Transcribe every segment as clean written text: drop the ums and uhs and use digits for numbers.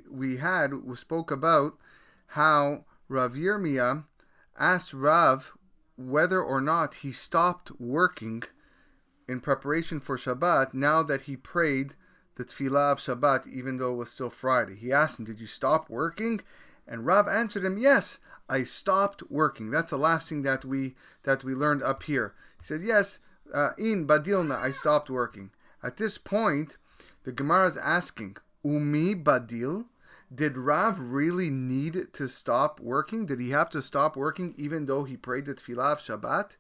we spoke about how Rav Yirmiyah asked Rav whether or not he stopped working in preparation for Shabbat now that he prayed the Tefillah of Shabbat, even though it was still Friday. He asked him, "Did you stop working?" And Rav answered him, "Yes, I stopped working." That's the last thing that we learned up here. He said, "Yes, in Badilna, I stopped working." At this point, the Gemara is asking, "Umi Badil?" Did Rav really need to stop working? Did he have to stop working even though he prayed the Tefillah of Shabbat?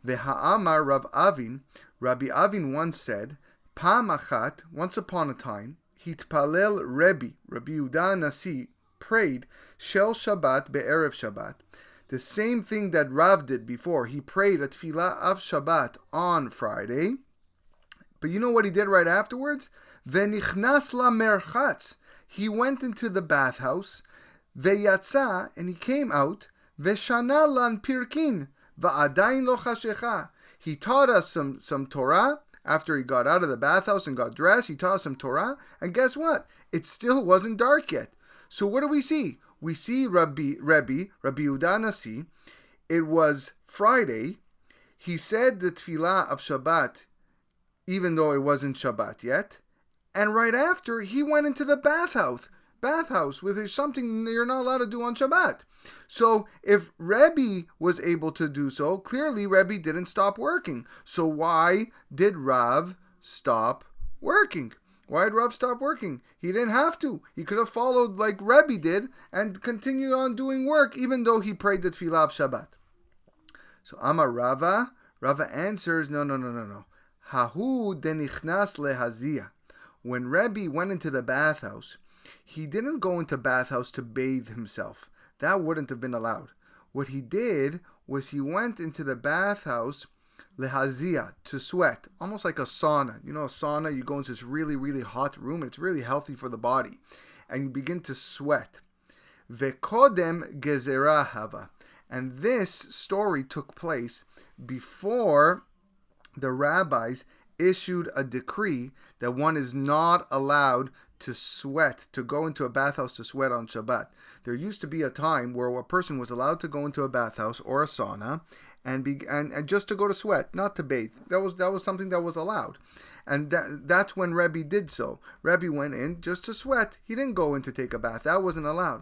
V'ha'amar Rav Avin, Rabbi Avin once said, Pam achat, once upon a time, hitpalel Rabbi Yehuda Nasi, prayed Shel Shabbat be'erev Shabbat. The same thing that Rav did before. He prayed a Tefillah of Shabbat on Friday. But you know what he did right afterwards? V'nichnas la merchatz. He went into the bathhouse, ve'yatza, and he came out, ve'shana lan pirkin, va'adayin lo chashecha. He taught us some Torah after he got out of the bathhouse and got dressed. He taught us some Torah, and guess what? It still wasn't dark yet. So what do we see? We see Rabbi Yehuda Nasi. It was Friday. He said the Tefillah of Shabbat, even though it wasn't Shabbat yet. And right after, he went into the bathhouse, which is something you're not allowed to do on Shabbat. So if Rebbe was able to do so, clearly Rebbe didn't stop working. So why did Rav stop working? Why did Rav stop working? He didn't have to. He could have followed like Rebbe did and continued on doing work even though he prayed the Tefillah of Shabbat. So Amar Rava answers, no. Hahu denichnas lehaziyah. When Rebbe went into the bathhouse, he didn't go into bathhouse to bathe himself. That wouldn't have been allowed. What he did was he went into the bathhouse lehazia, to sweat, almost like a sauna. You know, a sauna, you go into this really, really hot room, and it's really healthy for the body, and you begin to sweat. Vekodem gezerah hava. And this story took place before the rabbis issued a decree that one is not allowed to sweat, to go into a bathhouse to sweat on Shabbat. There used to be a time where a person was allowed to go into a bathhouse or a sauna and just to go to sweat, not to bathe. That was something that was allowed. And that's when Rebbe did so. Rebbe went in just to sweat. He didn't go in to take a bath. That wasn't allowed.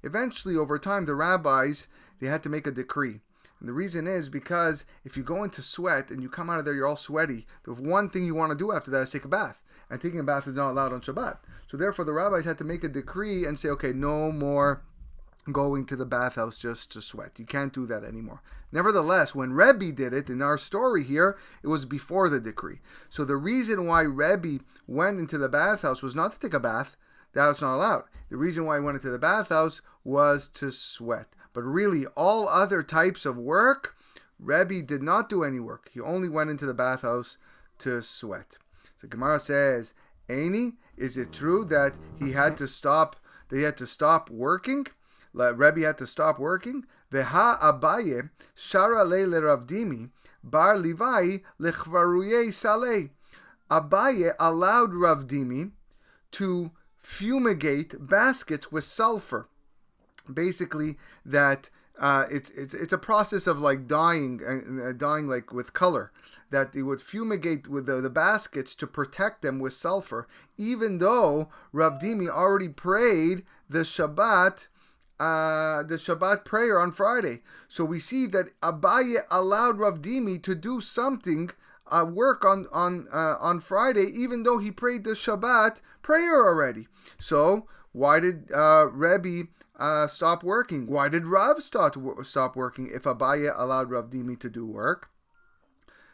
Eventually, over time, the rabbis, they had to make a decree. And the reason is because if you go into sweat and you come out of there, you're all sweaty, the one thing you want to do after that is take a bath. And taking a bath is not allowed on Shabbat. So therefore, the rabbis had to make a decree and say, okay, no more going to the bathhouse just to sweat. You can't do that anymore. Nevertheless, when Rebbe did it, in our story here, it was before the decree. So the reason why Rebbe went into the bathhouse was not to take a bath. That was not allowed. The reason why he went into the bathhouse was to sweat. But really, all other types of work, Rebbe did not do any work. He only went into the bathhouse to sweat. So Gemara says, Eini, is it true that he had to stop working? Rebbe had to stop working? Veha Abaye, Shara le Rav Dimi, Bar Livai lechvaruye saleh. Abaye allowed Rav Dimi to fumigate baskets with sulfur. Basically, that it's a process of like dyeing like with color, that they would fumigate with the baskets to protect them with sulfur, even though Rav Dimi already prayed the Shabbat prayer on Friday. So we see that Abaye allowed Rav Dimi to do something, work on Friday, even though he prayed the Shabbat prayer already. So why did Rebbe stop working? Why did Rav stop working if Abaye allowed Rav Dimi to do work?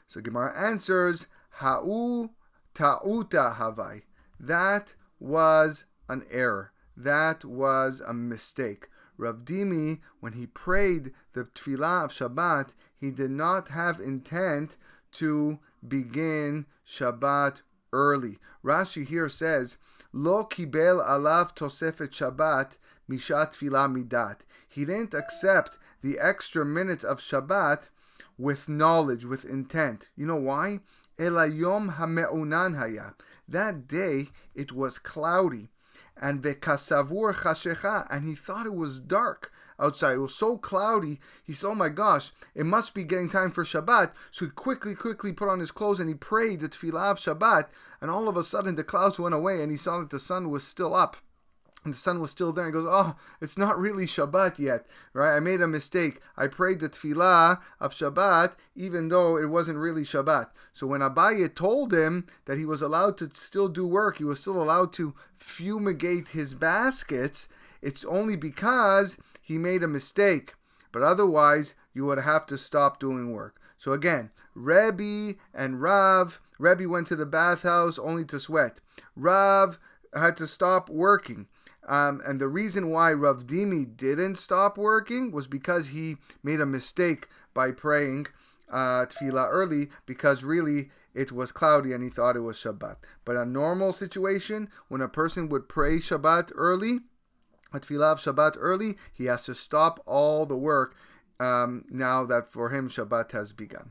So Gemara answers, Ha'u ta'uta havai. That was an error. That was a mistake. Rav Dimi, when he prayed the Tefillah of Shabbat, he did not have intent to begin Shabbat early. Rashi here says, Lo kibel alav tosefet Shabbat mishat tefillah midat. He didn't accept the extra minutes of Shabbat with knowledge, with intent. You know why? Elayom hame'unan haya. That day it was cloudy. and vekasavur chashecha, and he thought it was dark outside. It was so cloudy. He said, oh my gosh, it must be getting time for Shabbat. So he quickly put on his clothes and he prayed the tefillah of Shabbat. And all of a sudden the clouds went away and he saw that the sun was still up. And the sun was still there. He goes, oh, it's not really Shabbat yet, right? I made a mistake. I prayed the tefillah of Shabbat even though it wasn't really Shabbat. So when Abaye told him that he was allowed to still do work, he was still allowed to fumigate his baskets, it's only because he made a mistake. But otherwise, you would have to stop doing work. So again, Rebbe and Rav. Rebbe went to the bathhouse only to sweat. Rav had to stop working. And the reason why Rav Dimi didn't stop working was because he made a mistake by praying tefillah early, because really it was cloudy and he thought it was Shabbat. But a normal situation, when a person would pray Shabbat early, a tefillah of Shabbat early, he has to stop all the work now that for him Shabbat has begun.